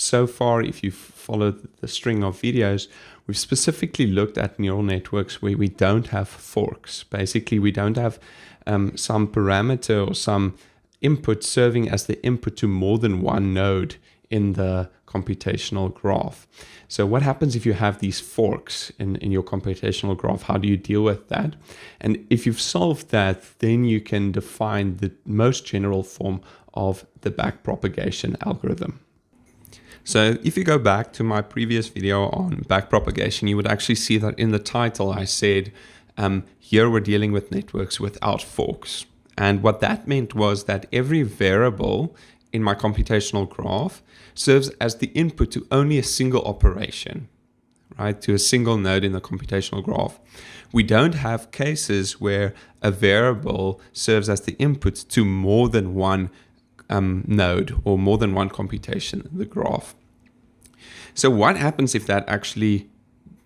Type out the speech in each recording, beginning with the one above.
so far, if you've followed the string of videos, we've specifically looked at neural networks where we don't have forks. Basically, we don't have some parameter or some input serving as the input to more than one node in the computational graph. So what happens if you have these forks in your computational graph? How do you deal with that? And if you've solved that, then you can define the most general form of the backpropagation algorithm. So if you go back to my previous video on backpropagation, you would actually see that in the title I said, here we're dealing with networks without forks. And what that meant was that every variable in my computational graph serves as the input to only a single operation, right? To a single node in the computational graph. We don't have cases where a variable serves as the input to more than one node or more than one computation in the graph. So what happens if that actually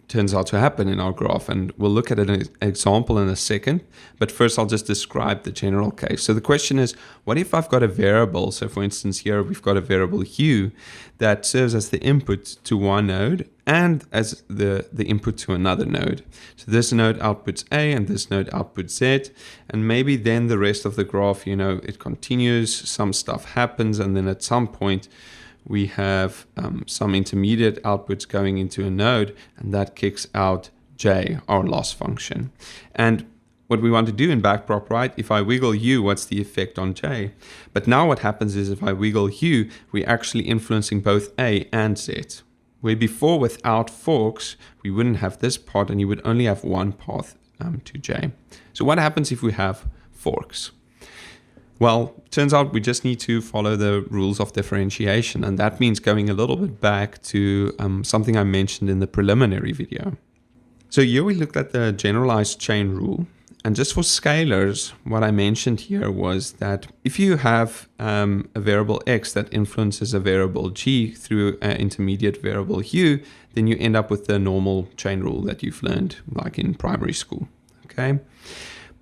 turns out to happen in our graph? And we'll look at an example in a second, but first I'll just describe the general case. So the question is, what if I've got a variable? So for instance, here we've got a variable u that serves as the input to one node and as the input to another node. So this node outputs A and this node outputs Z, and maybe then the rest of the graph, it continues, some stuff happens, and then at some point we have some intermediate outputs going into a node, and that kicks out J, our loss function. And what we want to do in backprop, right? If I wiggle U, what's the effect on J? But now what happens is if I wiggle U, we're actually influencing both A and Z. Where before, without forks, we wouldn't have this part, and you would only have one path to J. So what happens if we have forks? Well, turns out we just need to follow the rules of differentiation, and that means going a little bit back to something I mentioned in the preliminary video. So here we looked at the generalized chain rule, and just for scalars, what I mentioned here was that if you have a variable x that influences a variable g through an intermediate variable u, then you end up with the normal chain rule that you've learned like in primary school, okay?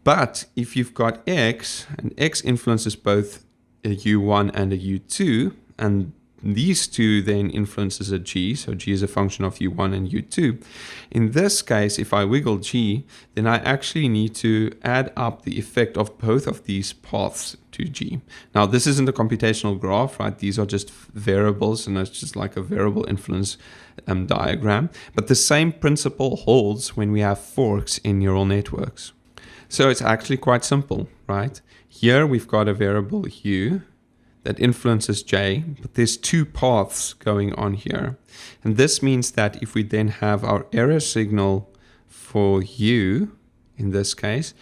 But if you've got x, and x influences both a u1 and a u2, and these two then influences a g, so g is a function of u1 and u2. In this case, if I wiggle g, then I actually need to add up the effect of both of these paths to g. Now, this isn't a computational graph, right? These are just variables, and it's just like a variable influence diagram. But the same principle holds when we have forks in neural networks. So it's actually quite simple, right? Here we've got a variable u that influences j, but there's two paths going on here. And this means that if we then have our error signal for u, in this case,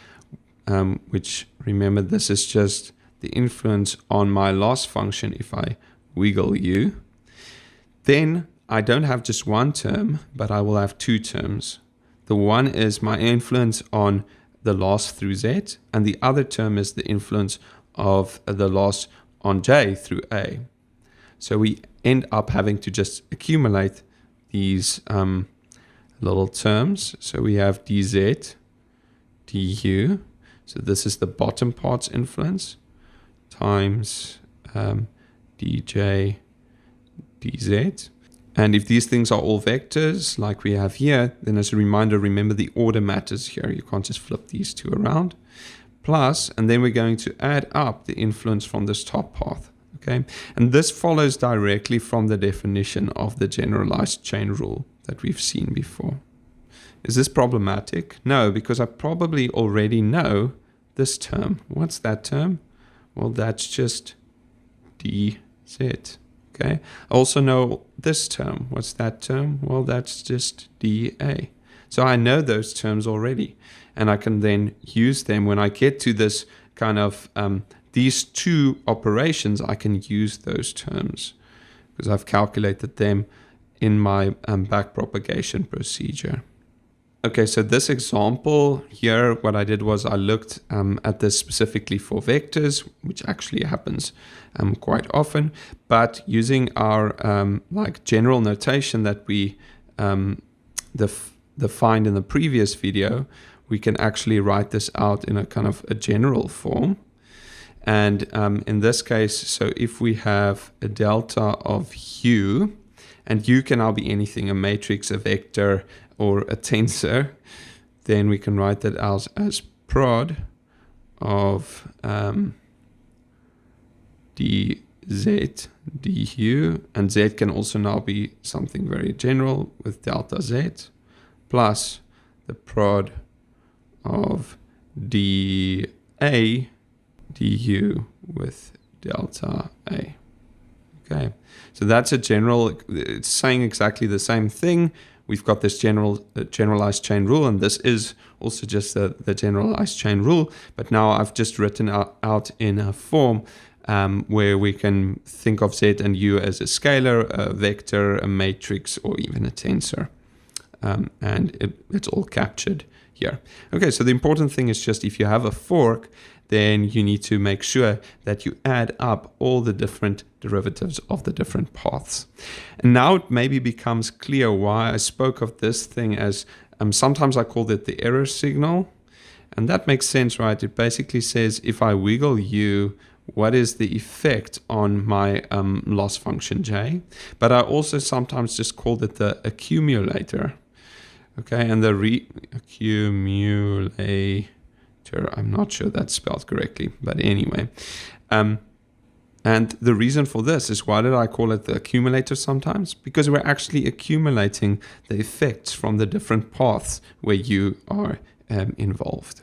which remember this is just the influence on my loss function if I wiggle u, then I don't have just one term, but I will have two terms. The one is my influence on the loss through Z, and the other term is the influence of the loss on J through A. So we end up having to just accumulate these little terms. So we have dz, du, so this is the bottom part's influence, times dj, dz. And if these things are all vectors, like we have here, then as a reminder, remember the order matters here. You can't just flip these two around. Plus, and then we're going to add up the influence from this top path, okay? And this follows directly from the definition of the generalized chain rule that we've seen before. Is this problematic? No, because I probably already know this term. What's that term? Well, that's just dz. Okay. I also know this term. What's that term? Well, that's just dA. So I know those terms already, and I can then use them when I get to this kind of these two operations. I can use those terms because I've calculated them in my backpropagation procedure. Okay, so this example here, what I did was I looked at this specifically for vectors, which actually happens quite often, but using our like general notation that we defined in the previous video, we can actually write this out in a kind of a general form. And in this case, so if we have a delta of u, and U can now be anything, a matrix, a vector, or a tensor, then we can write that as prod of dz du, and z can also now be something very general with delta z, plus the prod of dA du with delta A. Okay, so that's a general, it's saying exactly the same thing. We've got this generalized chain rule, and this is also just the generalized chain rule, but now I've just written out in a form where we can think of Z and U as a scalar, a vector, a matrix, or even a tensor. And it's all captured here. Okay, so the important thing is just if you have a fork, then you need to make sure that you add up all the different derivatives of the different paths. And now it maybe becomes clear why I spoke of this thing as, sometimes I called it the error signal. And that makes sense, right? It basically says if I wiggle U, what is the effect on my loss function J? But I also sometimes just called it the accumulator. Okay, and the accumulator, I'm not sure that's spelled correctly, but anyway. And the reason for this is, why did I call it the accumulator sometimes? Because we're actually accumulating the effects from the different paths where you are involved.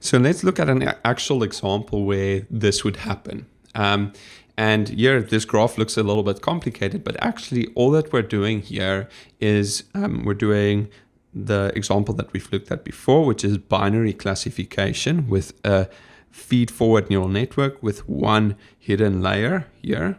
So let's look at an actual example where this would happen. And here, this graph looks a little bit complicated, but actually all that we're doing here is we're doing the example that we've looked at before, which is binary classification with a feed-forward neural network with one hidden layer here.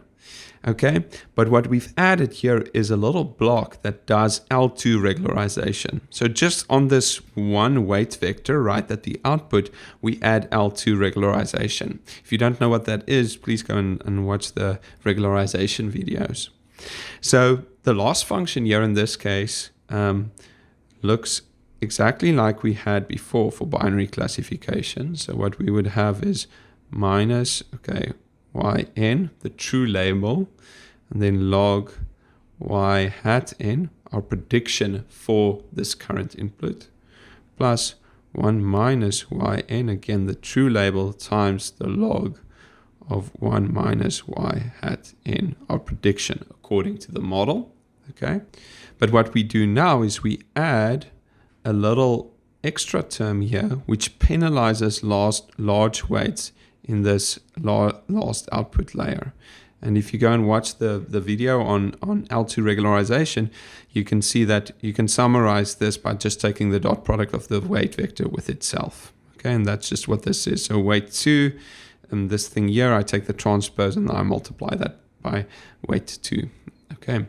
Okay, but what we've added here is a little block that does L2 regularization. So just on this one weight vector, right, at the output, we add L2 regularization. If you don't know what that is, please go and watch the regularization videos. So the loss function here in this case looks exactly like we had before for binary classification. So what we would have is minus, okay, yn, the true label, and then log y hat n, our prediction for this current input, plus 1 minus yn, again the true label, times the log of 1 minus y hat n, our prediction according to the model. Okay, but what we do now is we add a little extra term here which penalizes large weights in this last output layer. And if you go and watch the video on L2 regularization, you can see that you can summarize this by just taking the dot product of the weight vector with itself. Okay, and that's just what this is. So weight 2, and this thing here, I take the transpose and I multiply that by weight 2. Okay,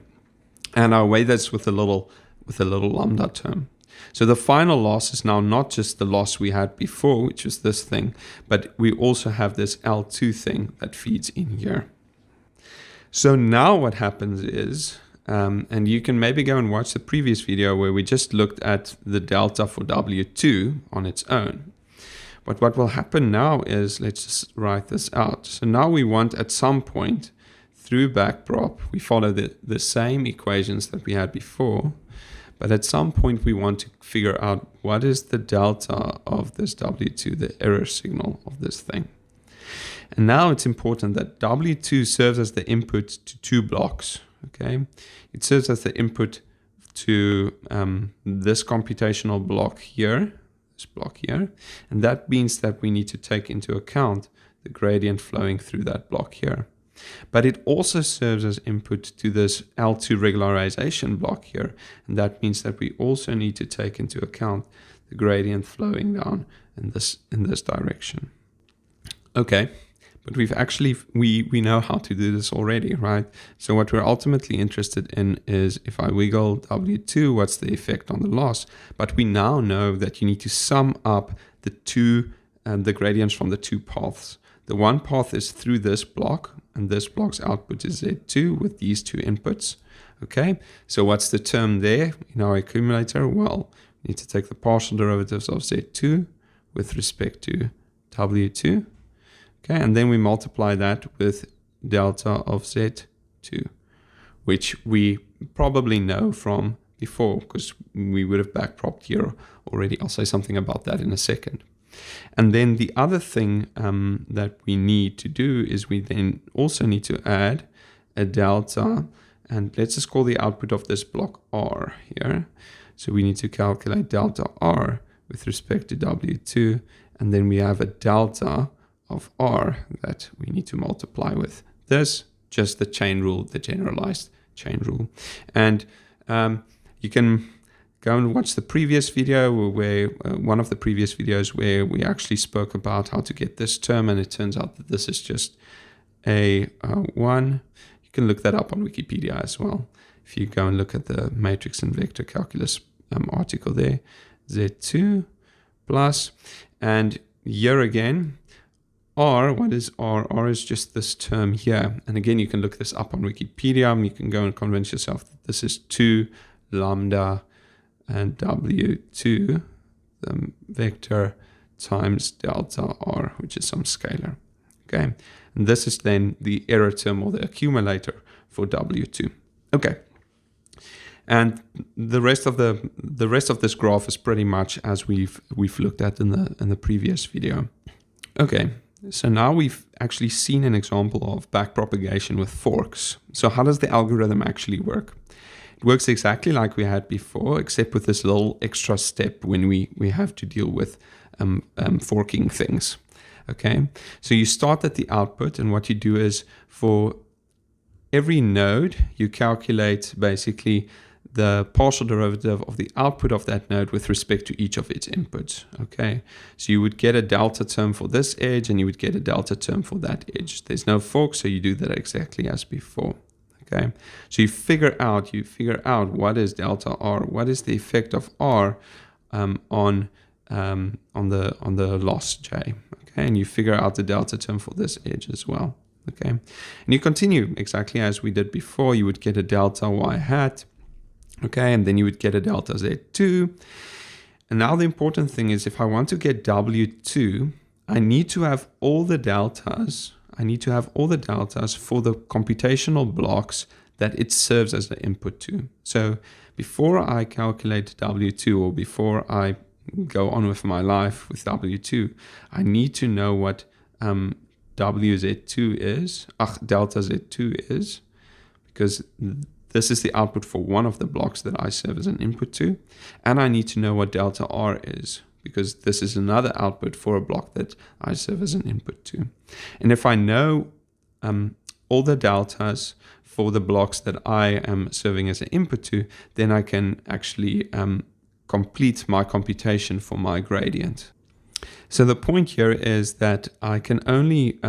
and I weigh this with a little lambda term. So the final loss is now not just the loss we had before, which was this thing, but we also have this L2 thing that feeds in here. So now what happens is, and you can maybe go and watch the previous video where we just looked at the delta for W2 on its own. But what will happen now is, let's just write this out. So now we want at some point through backprop, we follow the same equations that we had before. But at some point, we want to figure out what is the delta of this W2, the error signal of this thing. And now it's important that W2 serves as the input to two blocks. Okay, it serves as the input to this computational block here, this block here. And that means that we need to take into account the gradient flowing through that block here. But it also serves as input to this L2 regularization block here. And that means that we also need to take into account the gradient flowing down in this direction. Okay, but we've actually, we know how to do this already, right? So what we're ultimately interested in is, if I wiggle W2, what's the effect on the loss? But we now know that you need to sum up the the gradients from the two paths. The one path is through this block, and this block's output is Z2 with these two inputs. Okay, so what's the term there in our accumulator? Well, we need to take the partial derivatives of Z2 with respect to W2. Okay, and then we multiply that with delta of Z2, which we probably know from before because we would have backpropped here already. I'll say something about that in a second. And then the other thing that we need to do is we then also need to add a delta, and let's just call the output of this block R here. So we need to calculate delta R with respect to W2, and then we have a delta of R that we need to multiply with this, just the chain rule, the generalized chain rule. And you can go and watch the previous video where one of the previous videos where we actually spoke about how to get this term, and it turns out that this is just A1. You can look that up on Wikipedia as well. If you go and look at the matrix and vector calculus article there, Z2 plus, and here again, R, what is R? R is just this term here. And again, you can look this up on Wikipedia, and you can go and convince yourself that this is 2 lambda and W2, the vector, times delta R, which is some scalar. Okay, and this is then the error term or the accumulator for W2. Okay, and the rest of this graph is pretty much as we've looked at in the previous video. Okay, so now we've actually seen an example of backpropagation with forks. So how does the algorithm actually work? It works exactly like we had before, except with this little extra step when we have to deal with forking things. Okay, so you start at the output, and what you do is for every node, you calculate basically the partial derivative of the output of that node with respect to each of its inputs. Okay, so you would get a delta term for this edge, and you would get a delta term for that edge. There's no fork, so you do that exactly as before. Okay, so you figure out what is delta R, what is the effect of R on the loss J. Okay, and you figure out the delta term for this edge as well. Okay, and you continue exactly as we did before. You would get a delta Y hat. Okay, and then you would get a delta Z2. And now the important thing is, if I want to get W2, I need to have all the deltas. I need to have all the deltas for the computational blocks that it serves as the input to. So before I calculate W2, or before I go on with my life with W2, I need to know what WZ2 is, delta Z2 is, because this is the output for one of the blocks that I serve as an input to. And I need to know what delta R is, because this is another output for a block that I serve as an input to. And if I know all the deltas for the blocks that I am serving as an input to, then I can actually complete my computation for my gradient. So the point here is that I can only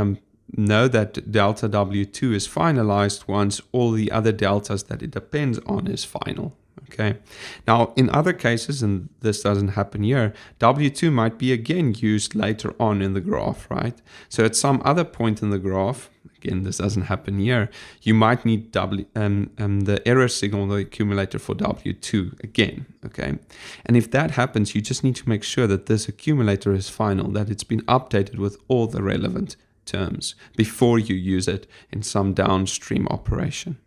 know that delta W2 is finalized once all the other deltas that it depends on is final. Okay. Now, in other cases, and this doesn't happen here, W2 might be again used later on in the graph, right? So at some other point in the graph, again, this doesn't happen here, you might need the error signal, the accumulator for W2 again, okay? And if that happens, you just need to make sure that this accumulator is final, that it's been updated with all the relevant terms before you use it in some downstream operation.